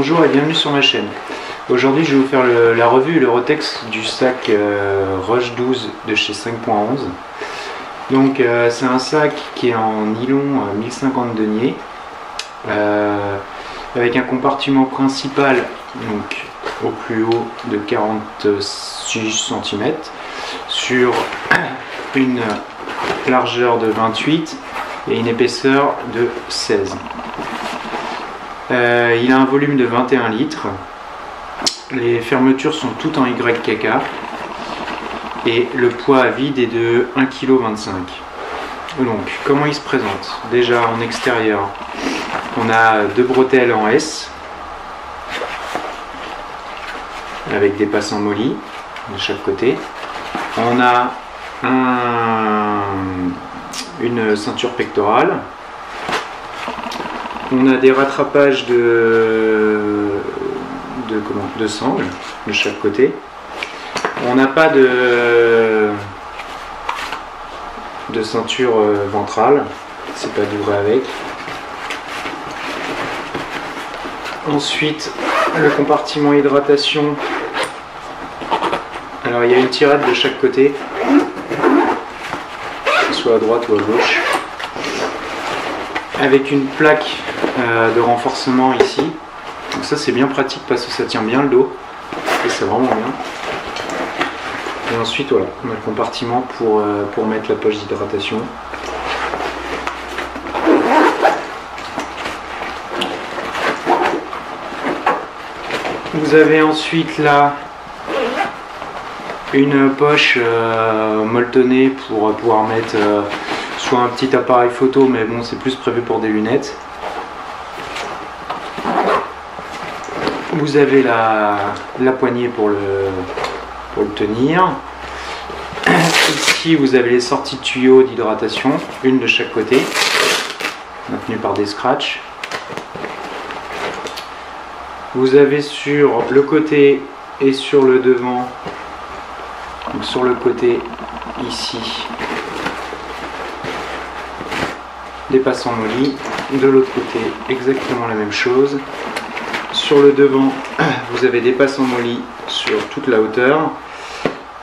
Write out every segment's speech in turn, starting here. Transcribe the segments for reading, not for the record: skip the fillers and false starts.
Bonjour et bienvenue sur ma chaîne. Aujourd'hui je vais vous faire la revue et le retex du sac Rush 12 de chez 5.11. Donc c'est un sac qui est en nylon 1050 deniers avec un compartiment principal donc au plus haut de 46 cm sur une largeur de 28 et une épaisseur de 16. Il a un volume de 21 litres. Les fermetures sont toutes en YKK et le poids à vide est de 1,25 kg. Donc comment il se présente? Déjà en extérieur, on a deux bretelles en S avec des passants mollis de chaque côté. On a une ceinture pectorale. On a des rattrapages de sangles de chaque côté. On n'a pas de ceinture ventrale, c'est pas douvré avec. Ensuite, le compartiment hydratation. Alors il y a une tirette de chaque côté, soit à droite ou à gauche, avec une plaque de renforcement ici. Donc ça c'est bien pratique parce que ça tient bien le dos et c'est vraiment bien. Et ensuite voilà, on a le compartiment pour mettre la poche d'hydratation. Vous avez ensuite là une poche molletonnée pour pouvoir mettre soit un petit appareil photo, mais bon c'est plus prévu pour des lunettes. Vous avez la poignée pour le tenir. Ici vous avez les sorties de tuyaux d'hydratation, une de chaque côté, maintenues par des scratchs. Vous avez sur le côté et sur le devant, donc sur le côté ici, des passants mollis, de l'autre côté exactement la même chose. Sur le devant, vous avez des passants mollis sur toute la hauteur,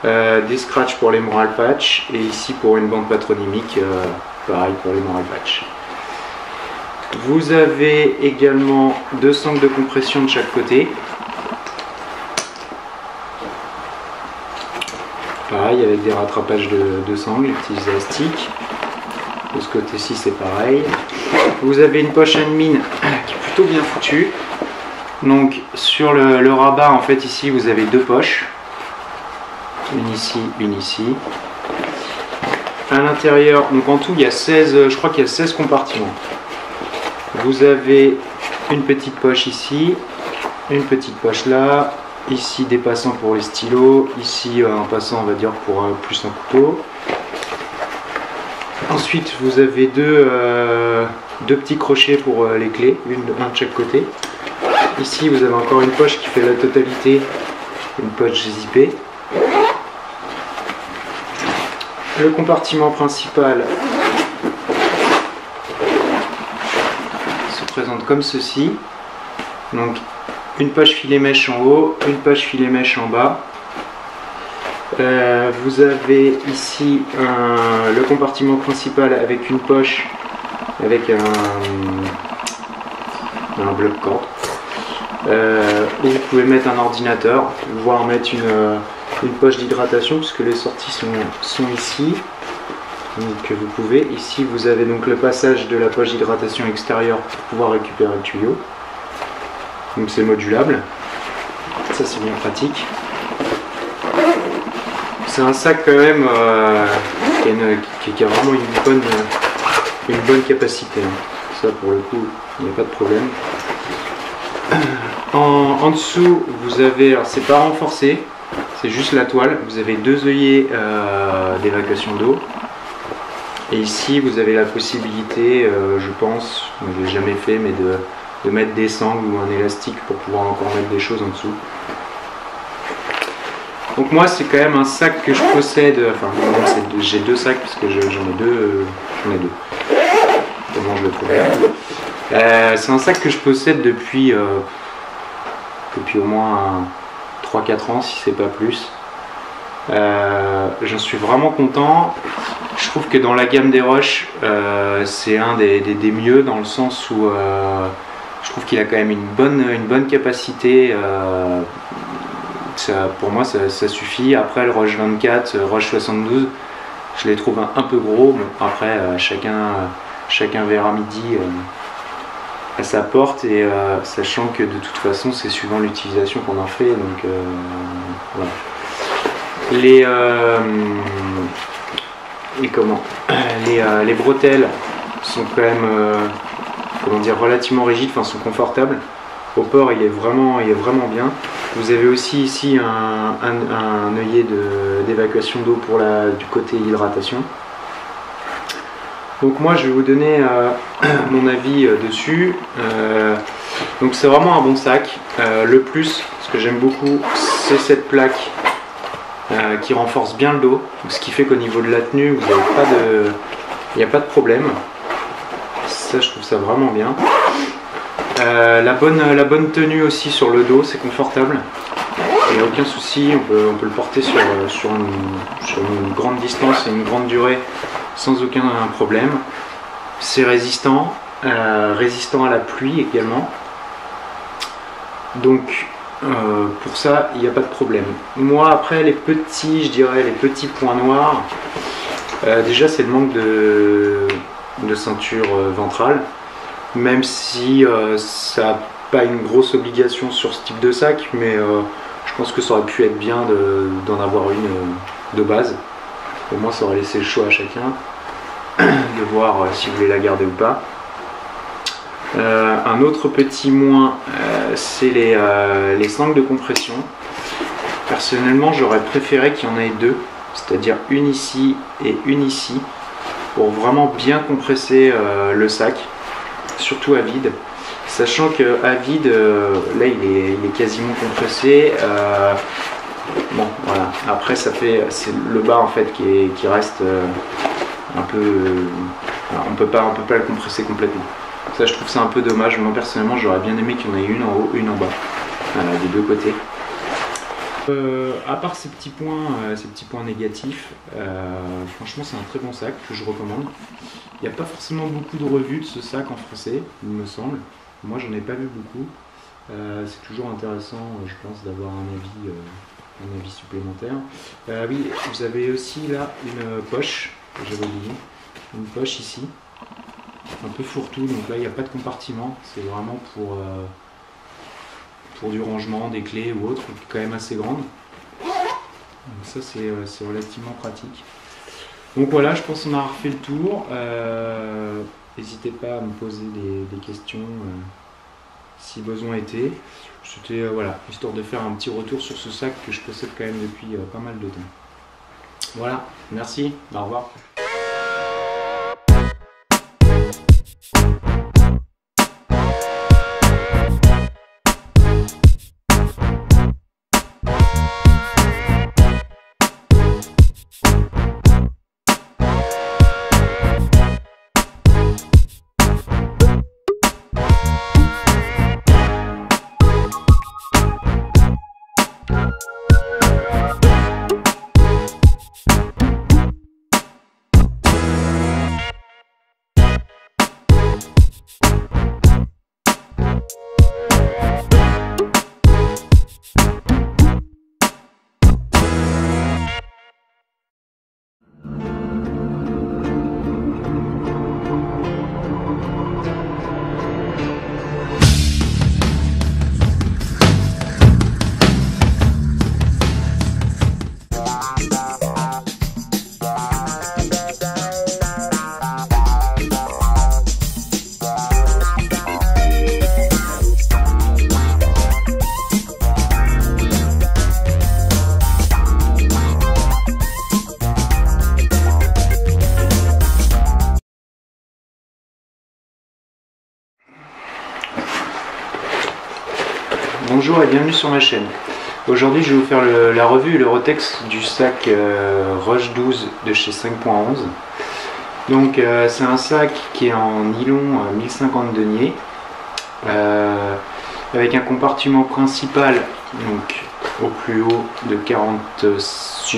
des scratchs pour les moral patch et ici pour une bande patronymique, pareil pour les moral patch. Vous avez également deux sangles de compression de chaque côté, pareil avec des rattrapages de sangles, des petits élastiques. De ce côté-ci c'est pareil. Vous avez une poche admin qui est plutôt bien foutue. Donc sur le rabat en fait ici vous avez deux poches, une ici, une ici. À l'intérieur, donc en tout il y a 16, je crois qu'il y a 16 compartiments. Vous avez une petite poche ici, une petite poche là, ici des passants pour les stylos, ici un passant on va dire pour plus un couteau. Ensuite vous avez deux petits crochets pour les clés, un de chaque côté. Ici vous avez encore une poche qui fait la totalité, une poche zippée. Le compartiment principal se présente comme ceci. Donc une poche filet mèche en haut, une poche filet mèche en bas. Vous avez ici le compartiment principal avec une poche avec un bloc corde. Où vous pouvez mettre un ordinateur, voire mettre une poche d'hydratation puisque les sorties sont ici. Donc vous pouvez, ici vous avez donc le passage de la poche d'hydratation extérieure pour pouvoir récupérer le tuyau. Donc c'est modulable, ça c'est bien pratique. C'est un sac quand même qui a vraiment une bonne capacité. Ça pour le coup il n'y a pas de problème. En dessous vous avez, alors c'est pas renforcé, c'est juste la toile, vous avez deux œillets d'évacuation d'eau et ici vous avez la possibilité, je pense, je l'ai jamais fait, mais de mettre des sangles ou un élastique pour pouvoir encore mettre des choses en dessous. Donc moi c'est quand même un sac que je possède, enfin j'ai deux sacs parce que j'en ai deux. Comment je le trouve? C'est un sac que je possède depuis depuis au moins 3-4 ans, si c'est pas plus. J'en suis vraiment content. Je trouve que dans la gamme des Roche, c'est un des mieux, dans le sens où je trouve qu'il a quand même une bonne capacité. Pour moi, ça suffit. Après, le Roche 24, Roche 72, je les trouve un peu gros. Bon, après, chacun verra midi à sa porte, et sachant que de toute façon, c'est suivant l'utilisation qu'on en fait. Donc voilà. Les bretelles sont quand même comment dire, relativement rigides, enfin sont confortables. Au port, il est vraiment bien. Vous avez aussi ici un œillet d'évacuation d'eau pour du côté hydratation. Donc moi, je vais vous donner mon avis dessus. Donc c'est vraiment un bon sac. Le plus, ce que j'aime beaucoup, c'est cette plaque qui renforce bien le dos, ce qui fait qu'au niveau de la tenue, vous n'avez pas il n'y a pas de problème. Ça, je trouve ça vraiment bien. La bonne tenue aussi sur le dos, c'est confortable. Il n'y a aucun souci, on peut le porter sur une grande distance et une grande durée sans aucun problème. C'est résistant, résistant à la pluie également. Donc pour ça, il n'y a pas de problème. Moi, après, les petits points noirs, déjà c'est le manque de ceinture ventrale, même si ça n'a pas une grosse obligation sur ce type de sac, mais je pense que ça aurait pu être bien d'en avoir une de base. Au moins, ça aurait laissé le choix à chacun de voir si vous voulez la garder ou pas. Un autre petit moins, c'est les sangles de compression. Personnellement, j'aurais préféré qu'il y en ait deux, c'est-à-dire une ici et une ici, pour vraiment bien compresser le sac, surtout à vide. Sachant que à vide, là il est quasiment compressé. Bon, voilà. Après, c'est le bas en fait qui reste un peu. On peut pas le compresser complètement. Ça, je trouve ça un peu dommage. Moi personnellement, j'aurais bien aimé qu'il y en ait une en haut, une en bas, des deux côtés. À part ces petits points négatifs, franchement, c'est un très bon sac que je recommande. Il n'y a pas forcément beaucoup de revues de ce sac en français, il me semble. Moi, j'en ai pas vu beaucoup. C'est toujours intéressant, je pense, d'avoir un avis supplémentaire. Oui, vous avez aussi là une poche, que j'avais oublié, une poche ici, un peu fourre-tout. Donc là, il n'y a pas de compartiment, c'est vraiment pour du rangement, des clés ou autre, quand même assez grande. Donc ça, c'est relativement pratique. Donc voilà, je pense qu'on a refait le tour. N'hésitez pas à me poser des questions si besoin était. C'était voilà, histoire de faire un petit retour sur ce sac que je possède quand même depuis pas mal de temps. Voilà, merci, au revoir. Bonjour et bienvenue sur ma chaîne. Aujourd'hui je vais vous faire la revue et le retex du sac Roche 12 de chez 5.11. Donc c'est un sac qui est en nylon 1050 deniers. avec un compartiment principal donc au plus haut de 46